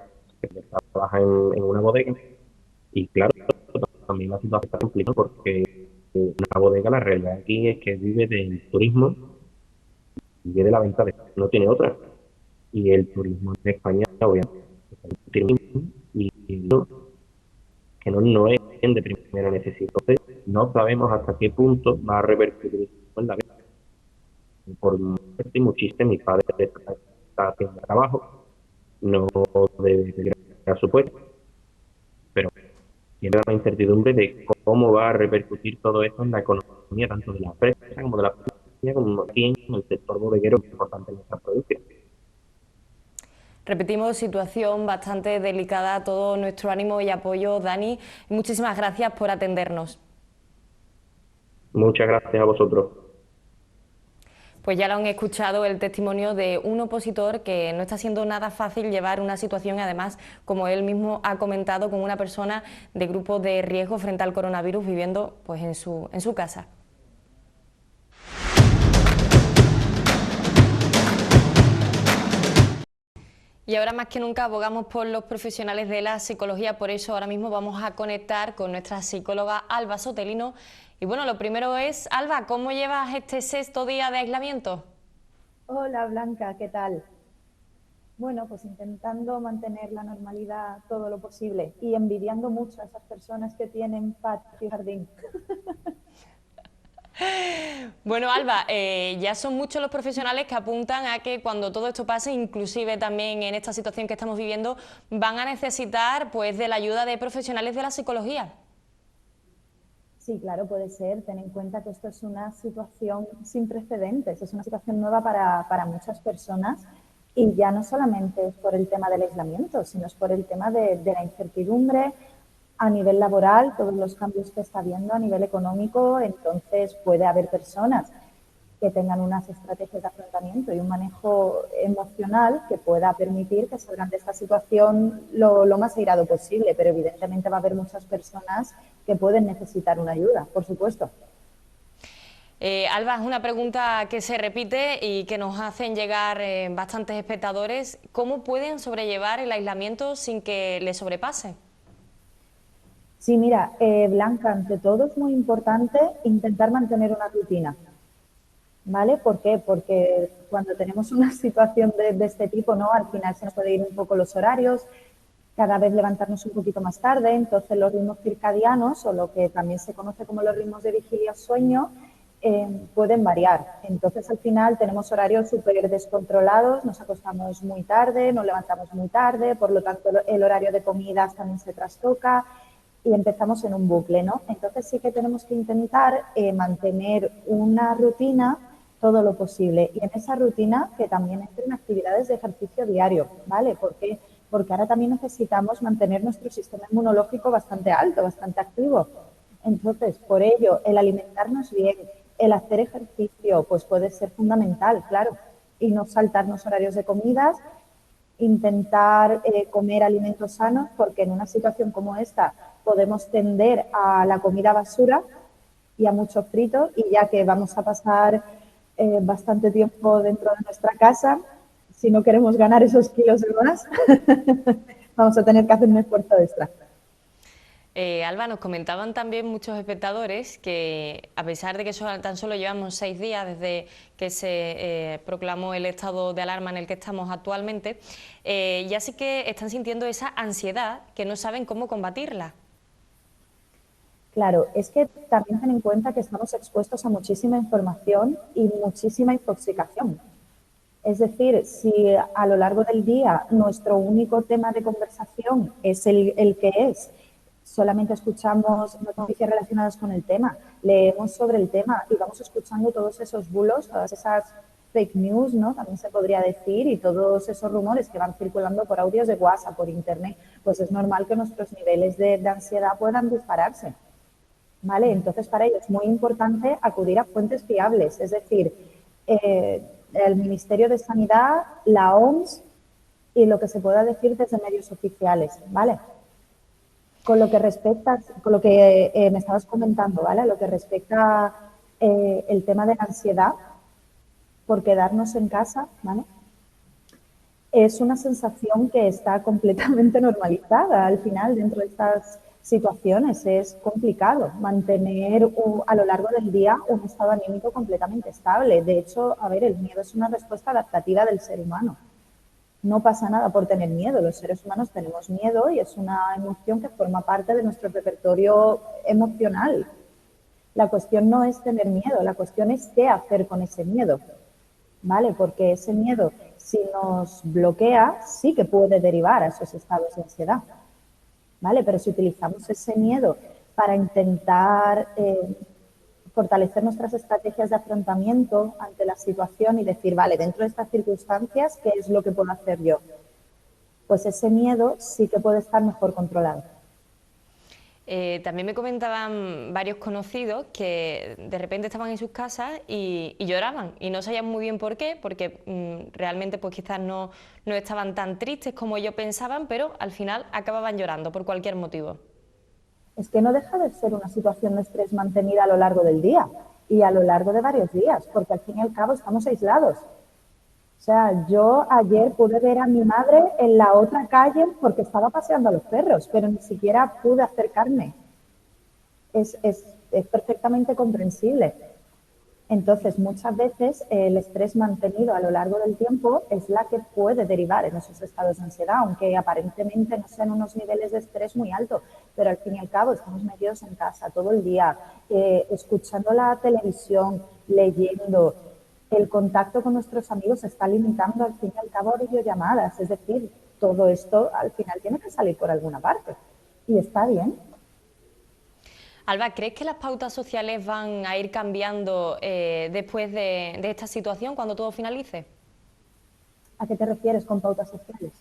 que trabaja en una bodega. Y claro, también la situación está complicada porque una bodega, la realidad aquí es que vive del turismo, vive de la venta no tiene otra. Y el turismo en España, obviamente, y no, que no es de primera necesidad. Entonces, no sabemos hasta qué punto va a repercutir esto en la vida. Por muerte, muchísimo, mi padre está haciendo trabajo, no debe de a su puesto, pero tiene la incertidumbre de cómo va a repercutir todo esto en la economía, tanto de la empresa como de la familia, como aquí en el sector bodeguero, que es importante en nuestra producción. Repetimos, situación bastante delicada, todo nuestro ánimo y apoyo, Dani. Muchísimas gracias por atendernos. Muchas gracias a vosotros. Pues ya lo han escuchado, el testimonio de un opositor que no está siendo nada fácil llevar una situación, además, como él mismo ha comentado, con una persona de grupo de riesgo frente al coronavirus viviendo pues, en su casa. Y ahora más que nunca abogamos por los profesionales de la psicología, por eso ahora mismo vamos a conectar con nuestra psicóloga Alba Sotelino. Y bueno, lo primero es, Alba, ¿cómo llevas este 6.º día de aislamiento? Hola Blanca, ¿qué tal? Bueno, pues intentando mantener la normalidad todo lo posible y envidiando mucho a esas personas que tienen patio y jardín. Bueno, Alba, ya son muchos los profesionales que apuntan a que cuando todo esto pase, inclusive también en esta situación que estamos viviendo, van a necesitar pues de la ayuda de profesionales de la psicología. Sí, claro, puede ser. Ten en cuenta que esto es una situación sin precedentes, es una situación nueva para muchas personas y ya no solamente es por el tema del aislamiento, sino es por el tema de la incertidumbre a nivel laboral, todos los cambios que está habiendo a nivel económico. Entonces puede haber personas que tengan unas estrategias de afrontamiento y un manejo emocional que pueda permitir que salgan de esta situación lo más airado posible, pero evidentemente va a haber muchas personas que pueden necesitar una ayuda, por supuesto. Alba, es una pregunta que se repite y que nos hacen llegar bastantes espectadores. ¿Cómo pueden sobrellevar el aislamiento sin que les sobrepase? Sí, mira, Blanca, ante todo es muy importante intentar mantener una rutina. ¿Vale? ¿Por qué? Porque cuando tenemos una situación de este tipo, ¿no? Al final se nos puede ir un poco los horarios, cada vez levantarnos un poquito más tarde, entonces los ritmos circadianos, o lo que también se conoce como los ritmos de vigilia-sueño, pueden variar. Entonces, al final tenemos horarios súper descontrolados, nos acostamos muy tarde, nos levantamos muy tarde, por lo tanto el horario de comidas también se trastoca y empezamos en un bucle, ¿no? Entonces sí que tenemos que intentar mantener una rutina todo lo posible y en esa rutina que también entren actividades de ejercicio diario, ¿vale? Porque ahora también necesitamos mantener nuestro sistema inmunológico bastante alto, bastante activo. Entonces, por ello, el alimentarnos bien, el hacer ejercicio, pues puede ser fundamental, claro, y no saltarnos horarios de comidas, intentar comer alimentos sanos, porque en una situación como esta podemos tender a la comida basura y a mucho frito, y ya que vamos a pasar bastante tiempo dentro de nuestra casa, si no queremos ganar esos kilos de más, vamos a tener que hacer un esfuerzo extra. Alba, nos comentaban también muchos espectadores que, a pesar de que tan solo llevamos 6 días desde que se proclamó el estado de alarma en el que estamos actualmente, ya sí que están sintiendo esa ansiedad que no saben cómo combatirla. Claro, es que también ten en cuenta que estamos expuestos a muchísima información y muchísima intoxicación. Es decir, si a lo largo del día nuestro único tema de conversación es el que es, solamente escuchamos noticias relacionadas con el tema, leemos sobre el tema y vamos escuchando todos esos bulos, todas esas fake news, ¿no? También se podría decir, y todos esos rumores que van circulando por audios de WhatsApp, por Internet, pues es normal que nuestros niveles de ansiedad puedan dispararse. ¿Vale? Entonces, para ello es muy importante acudir a fuentes fiables, es decir, el Ministerio de Sanidad, la OMS y lo que se pueda decir desde medios oficiales, ¿vale? Con lo que respecta, con lo que me estabas comentando, ¿vale? Lo que respecta el tema de la ansiedad por quedarnos en casa, ¿vale? Es una sensación que está completamente normalizada al final dentro de estas situaciones. Es complicado mantener a lo largo del día un estado anímico completamente estable. De hecho, a ver, el miedo es una respuesta adaptativa del ser humano. No pasa nada por tener miedo. Los seres humanos tenemos miedo y es una emoción que forma parte de nuestro repertorio emocional. La cuestión no es tener miedo, la cuestión es qué hacer con ese miedo, ¿vale? Porque ese miedo, si nos bloquea, sí que puede derivar a esos estados de ansiedad, ¿vale? Pero si utilizamos ese miedo para intentar fortalecer nuestras estrategias de afrontamiento ante la situación y decir, vale, dentro de estas circunstancias, ¿qué es lo que puedo hacer yo? Pues ese miedo sí que puede estar mejor controlado. También me comentaban varios conocidos que de repente estaban en sus casas y lloraban y no sabían muy bien por qué, porque realmente pues quizás no estaban tan tristes como ellos pensaban, pero al final acababan llorando por cualquier motivo. Es que no deja de ser una situación de estrés mantenida a lo largo del día y a lo largo de varios días, porque al fin y al cabo estamos aislados. O sea, yo ayer pude ver a mi madre en la otra calle porque estaba paseando a los perros, pero ni siquiera pude acercarme. Es perfectamente comprensible. Entonces, muchas veces el estrés mantenido a lo largo del tiempo es la que puede derivar en esos estados de ansiedad, aunque aparentemente no sean unos niveles de estrés muy altos, pero al fin y al cabo estamos metidos en casa todo el día, escuchando la televisión, leyendo. El contacto con nuestros amigos se está limitando al fin y al cabo a videollamadas, es decir, todo esto al final tiene que salir por alguna parte y está bien. Alba, ¿crees que las pautas sociales van a ir cambiando después de esta situación, cuando todo finalice? ¿A qué te refieres con pautas sociales?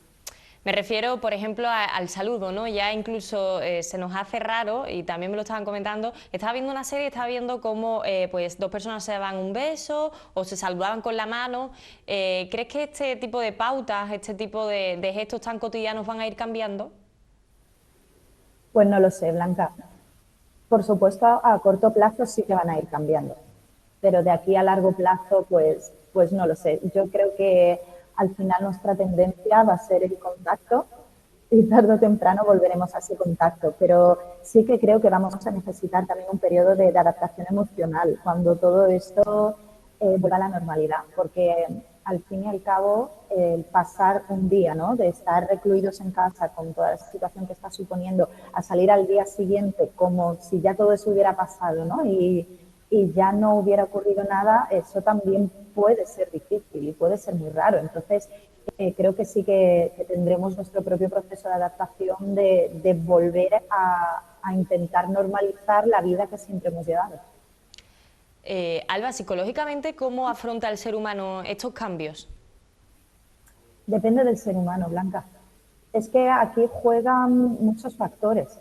Me refiero, por ejemplo, al saludo, ¿no? Ya incluso se nos hace raro, y también me lo estaban comentando, estaba viendo una serie, estaba viendo cómo pues dos personas se daban un beso o se saludaban con la mano. ¿Crees que este tipo de pautas, este tipo de gestos tan cotidianos van a ir cambiando? Pues no lo sé, Blanca. Por supuesto, a corto plazo sí que van a ir cambiando, pero de aquí a largo plazo, pues no lo sé. Yo creo que al final nuestra tendencia va a ser el contacto y tarde o temprano volveremos a ese contacto, pero sí que creo que vamos a necesitar también un periodo de adaptación emocional cuando todo esto vuelva a la normalidad, porque al fin y al cabo el pasar un día, ¿no?, de estar recluidos en casa con toda esa situación que está suponiendo, a salir al día siguiente como si ya todo eso hubiera pasado, ¿no?, y y ya no hubiera ocurrido nada, eso también puede ser difícil y puede ser muy raro. Entonces, creo que sí que tendremos nuestro propio proceso de adaptación de volver a intentar normalizar la vida que siempre hemos llevado. Alba, psicológicamente, ¿cómo afronta el ser humano estos cambios? Depende del ser humano, Blanca. Es que aquí juegan muchos factores,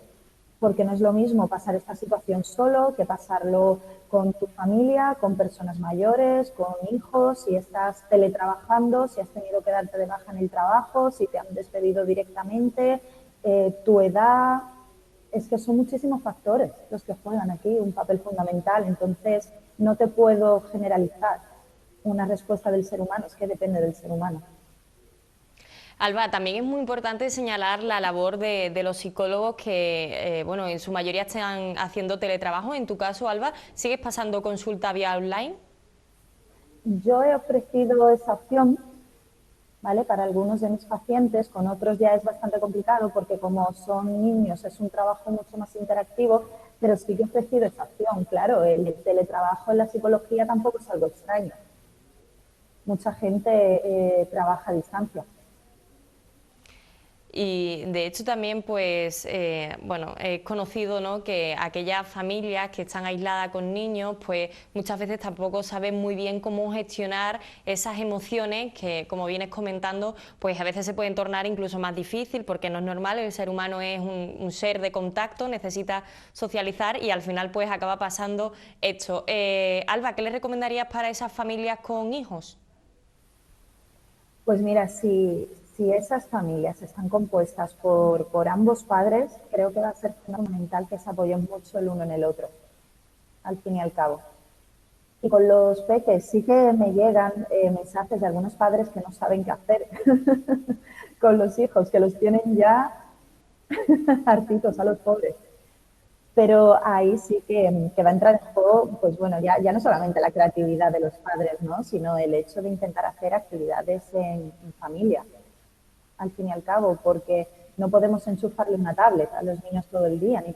porque no es lo mismo pasar esta situación solo que pasarlo con tu familia, con personas mayores, con hijos, si estás teletrabajando, si has tenido que darte de baja en el trabajo, si te han despedido directamente, tu edad. Es que son muchísimos factores los que juegan aquí un papel fundamental. Entonces, no te puedo generalizar una respuesta del ser humano, es que depende del ser humano. Alba, también es muy importante señalar la labor de los psicólogos que, bueno, en su mayoría están haciendo teletrabajo. En tu caso, Alba, ¿sigues pasando consulta vía online? Yo he ofrecido esa opción, ¿vale? Para algunos de mis pacientes, con otros ya es bastante complicado porque como son niños es un trabajo mucho más interactivo, pero sí que he ofrecido esa opción. Claro, el teletrabajo en la psicología tampoco es algo extraño. Mucha gente trabaja a distancia. Y de hecho también, pues, bueno, es conocido, ¿no?, que aquellas familias que están aisladas con niños, pues muchas veces tampoco saben muy bien cómo gestionar esas emociones que, como vienes comentando, pues a veces se pueden tornar incluso más difícil porque no es normal, el ser humano es un ser de contacto, necesita socializar y al final pues acaba pasando esto. Alba, ¿qué le recomendarías para esas familias con hijos? Pues mira, si esas familias están compuestas por ambos padres, creo que va a ser fundamental que se apoyen mucho el uno en el otro, al fin y al cabo. Y con los peques sí que me llegan mensajes de algunos padres que no saben qué hacer con los hijos, que los tienen ya hartitos a los pobres. Pero ahí sí que va a entrar en juego, pues bueno, ya no solamente la creatividad de los padres, ¿no?, sino el hecho de intentar hacer actividades en familia, al fin y al cabo, porque no podemos enchufarle una tablet a los niños todo el día, ni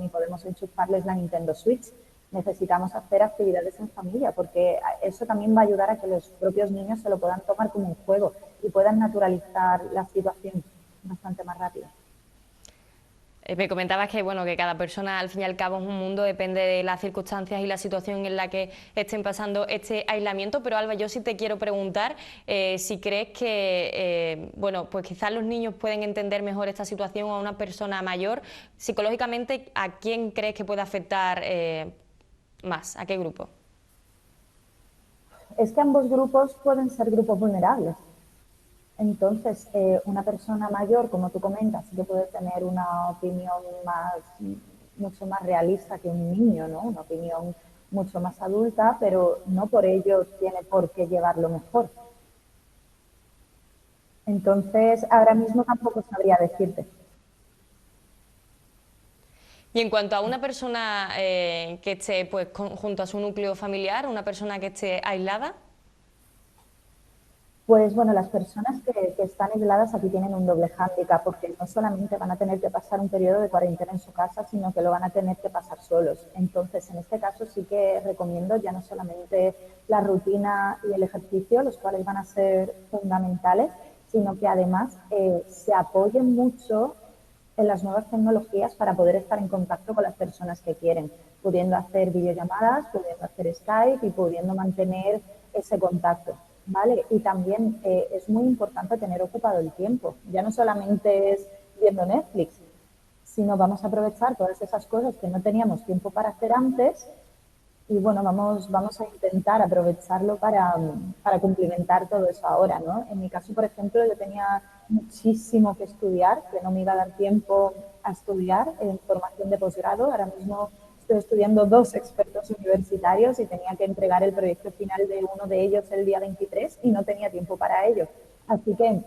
podemos enchufarles la Nintendo Switch. Necesitamos hacer actividades en familia, porque eso también va a ayudar a que los propios niños se lo puedan tomar como un juego y puedan naturalizar la situación bastante más rápido. Me comentabas que, bueno, que cada persona al fin y al cabo es un mundo, depende de las circunstancias y la situación en la que estén pasando este aislamiento, pero Alba, yo sí te quiero preguntar si crees que, bueno, pues quizás los niños pueden entender mejor esta situación a una persona mayor. Psicológicamente, ¿a quién crees que puede afectar más? ¿A qué grupo? Es que ambos grupos pueden ser grupos vulnerables. Entonces, una persona mayor, como tú comentas, sí que puede tener una opinión mucho más realista que un niño, ¿no? Una opinión mucho más adulta, pero no por ello tiene por qué llevarlo mejor. Entonces, ahora mismo tampoco sabría decirte. Y en cuanto a una persona que esté pues, junto a su núcleo familiar, una persona que esté aislada. Pues bueno, las personas que están aisladas aquí tienen un doble hándicap, porque no solamente van a tener que pasar un periodo de cuarentena en su casa, sino que lo van a tener que pasar solos. Entonces, en este caso sí que recomiendo ya no solamente la rutina y el ejercicio, los cuales van a ser fundamentales, sino que además se apoyen mucho en las nuevas tecnologías para poder estar en contacto con las personas que quieren, pudiendo hacer videollamadas, pudiendo hacer Skype y pudiendo mantener ese contacto. ¿Vale? Y también es muy importante tener ocupado el tiempo. Ya no solamente es viendo Netflix, sino vamos a aprovechar todas esas cosas que no teníamos tiempo para hacer antes y bueno, vamos a intentar aprovecharlo para cumplimentar todo eso ahora, ¿no? En mi caso, por ejemplo, yo tenía muchísimo que estudiar, que no me iba a dar tiempo a estudiar en formación de posgrado. Ahora mismo estoy estudiando 2 expertos universitarios y tenía que entregar el proyecto final de uno de ellos el día 23 y no tenía tiempo para ello. Así que, en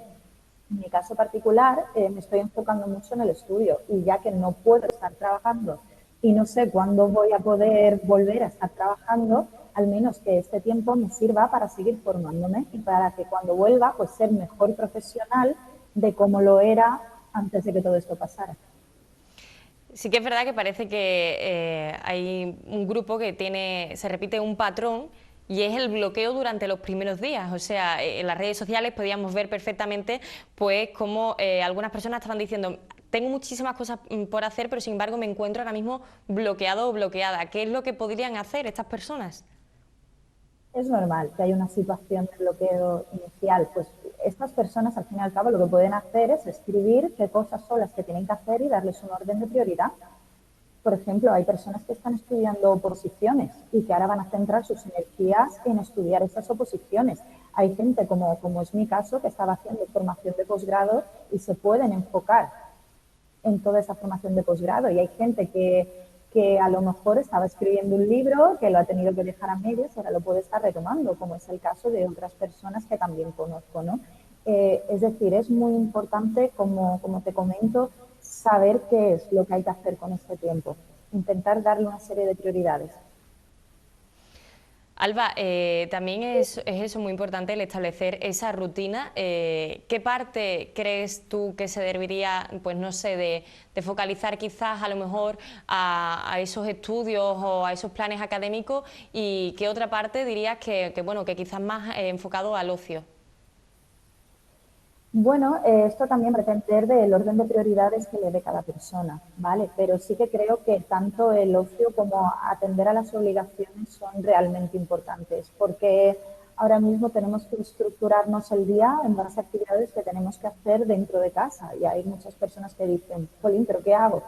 mi caso particular, me estoy enfocando mucho en el estudio y ya que no puedo estar trabajando y no sé cuándo voy a poder volver a estar trabajando, al menos que este tiempo me sirva para seguir formándome y para que cuando vuelva, pues ser mejor profesional de cómo lo era antes de que todo esto pasara. Sí que es verdad que parece que hay un grupo que se repite un patrón y es el bloqueo durante los primeros días. O sea, en las redes sociales podíamos ver perfectamente pues cómo algunas personas estaban diciendo: tengo muchísimas cosas por hacer, pero sin embargo me encuentro ahora mismo bloqueado o bloqueada. ¿Qué es lo que podrían hacer estas personas? Es normal que haya una situación de bloqueo inicial. Pues estas personas, al fin y al cabo, lo que pueden hacer es escribir qué cosas son las que tienen que hacer y darles un orden de prioridad. Por ejemplo, hay personas que están estudiando oposiciones y que ahora van a centrar sus energías en estudiar esas oposiciones. Hay gente, como es mi caso, que estaba haciendo formación de posgrado y se pueden enfocar en toda esa formación de posgrado. Y hay gente que a lo mejor estaba escribiendo un libro, que lo ha tenido que dejar a medias y ahora lo puede estar retomando, como es el caso de otras personas que también conozco, ¿no? Es decir, es muy importante, como te comento, saber qué es lo que hay que hacer con este tiempo. Intentar darle una serie de prioridades. Alba, también es eso muy importante, el establecer esa rutina. ¿Qué parte crees tú que se debería, pues no sé, de focalizar quizás a lo mejor a esos estudios o a esos planes académicos, y qué otra parte dirías bueno, que quizás más enfocado al ocio? Bueno, esto también va a depender del orden de prioridades que le dé cada persona, ¿vale? Pero sí que creo que tanto el ocio como atender a las obligaciones son realmente importantes, porque ahora mismo tenemos que estructurarnos el día en las actividades que tenemos que hacer dentro de casa. Y hay muchas personas que dicen: Jolín, ¿pero qué hago?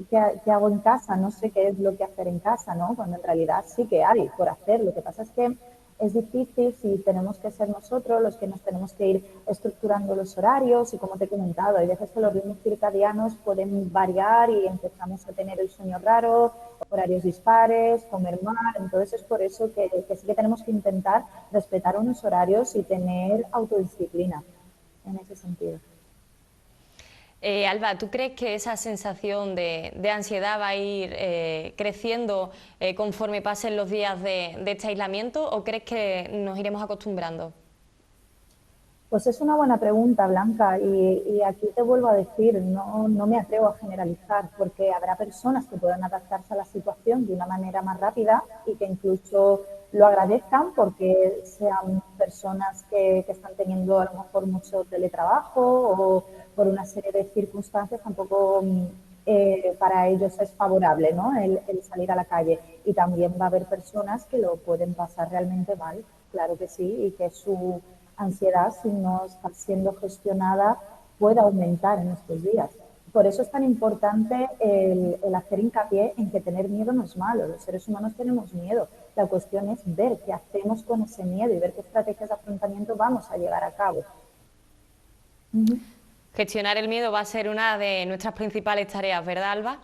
¿Qué hago en casa? No sé qué es lo que hacer en casa, ¿no? Cuando en realidad sí que hay por hacer. Lo que pasa es que es difícil si tenemos que ser nosotros los que nos tenemos que ir estructurando los horarios, y como te he comentado, hay veces que los ritmos circadianos pueden variar y empezamos a tener el sueño raro, horarios dispares, comer mal. Entonces es por eso que sí que tenemos que intentar respetar unos horarios y tener autodisciplina en ese sentido. Alba, ¿tú crees que esa sensación de ansiedad va a ir creciendo conforme pasen los días de este aislamiento, o crees que nos iremos acostumbrando? Pues es una buena pregunta, Blanca, y aquí te vuelvo a decir, no me atrevo a generalizar, porque habrá personas que puedan adaptarse a la situación de una manera más rápida y que incluso lo agradezcan porque sean personas que están teniendo a lo mejor mucho teletrabajo o por una serie de circunstancias tampoco para ellos es favorable, ¿no? El salir a la calle. Y también va a haber personas que lo pueden pasar realmente mal, claro que sí, y que su ansiedad, si no está siendo gestionada, puede aumentar en estos días. Por eso es tan importante el hacer hincapié en que tener miedo no es malo. Los seres humanos tenemos miedo. La cuestión es ver qué hacemos con ese miedo y ver qué estrategias de afrontamiento vamos a llevar a cabo. Gestionar el miedo va a ser una de nuestras principales tareas, ¿verdad, Alba?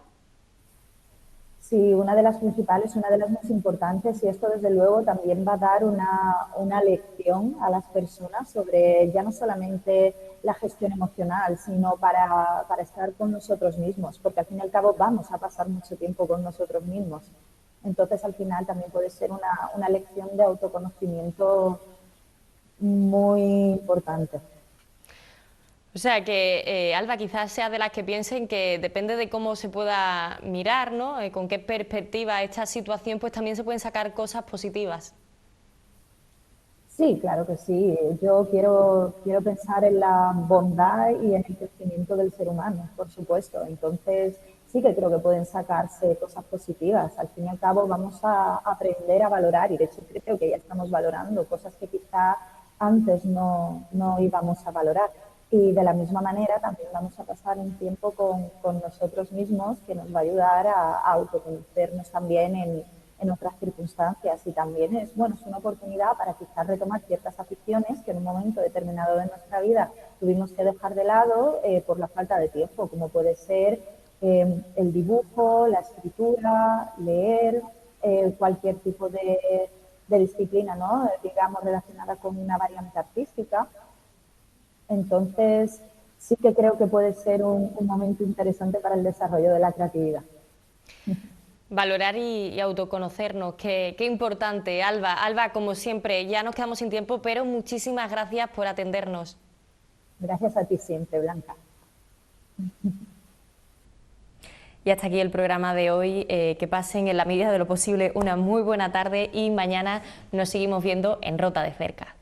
Sí, una de las principales, una de las más importantes, y esto desde luego también va a dar una lección a las personas sobre ya no solamente la gestión emocional, sino para estar con nosotros mismos, porque al fin y al cabo vamos a pasar mucho tiempo con nosotros mismos. Entonces al final también puede ser una lección de autoconocimiento muy importante. O sea que, Alba, quizás sea de las que piensen que depende de cómo se pueda mirar, ¿no? Con qué perspectiva esta situación, pues también se pueden sacar cosas positivas. Sí, claro que sí. Yo quiero pensar en la bondad y en el crecimiento del ser humano, por supuesto. Entonces, sí que creo que pueden sacarse cosas positivas. Al fin y al cabo, vamos a aprender a valorar, y de hecho creo que ya estamos valorando cosas que quizá antes no íbamos a valorar. Y de la misma manera también vamos a pasar un tiempo con nosotros mismos, que nos va a ayudar a autoconocernos también en otras circunstancias. Y también es una oportunidad para quizás retomar ciertas aficiones que en un momento determinado de nuestra vida tuvimos que dejar de lado por la falta de tiempo, como puede ser el dibujo, la escritura, leer, cualquier tipo de disciplina, ¿no? Digamos, relacionada con una variante artística. Entonces, sí que creo que puede ser un momento interesante para el desarrollo de la creatividad. Valorar y autoconocernos, qué importante, Alba. Alba, como siempre, ya nos quedamos sin tiempo, pero muchísimas gracias por atendernos. Gracias a ti siempre, Blanca. Y hasta aquí el programa de hoy. Que pasen en la medida de lo posible una muy buena tarde y mañana nos seguimos viendo en Rota de Cerca.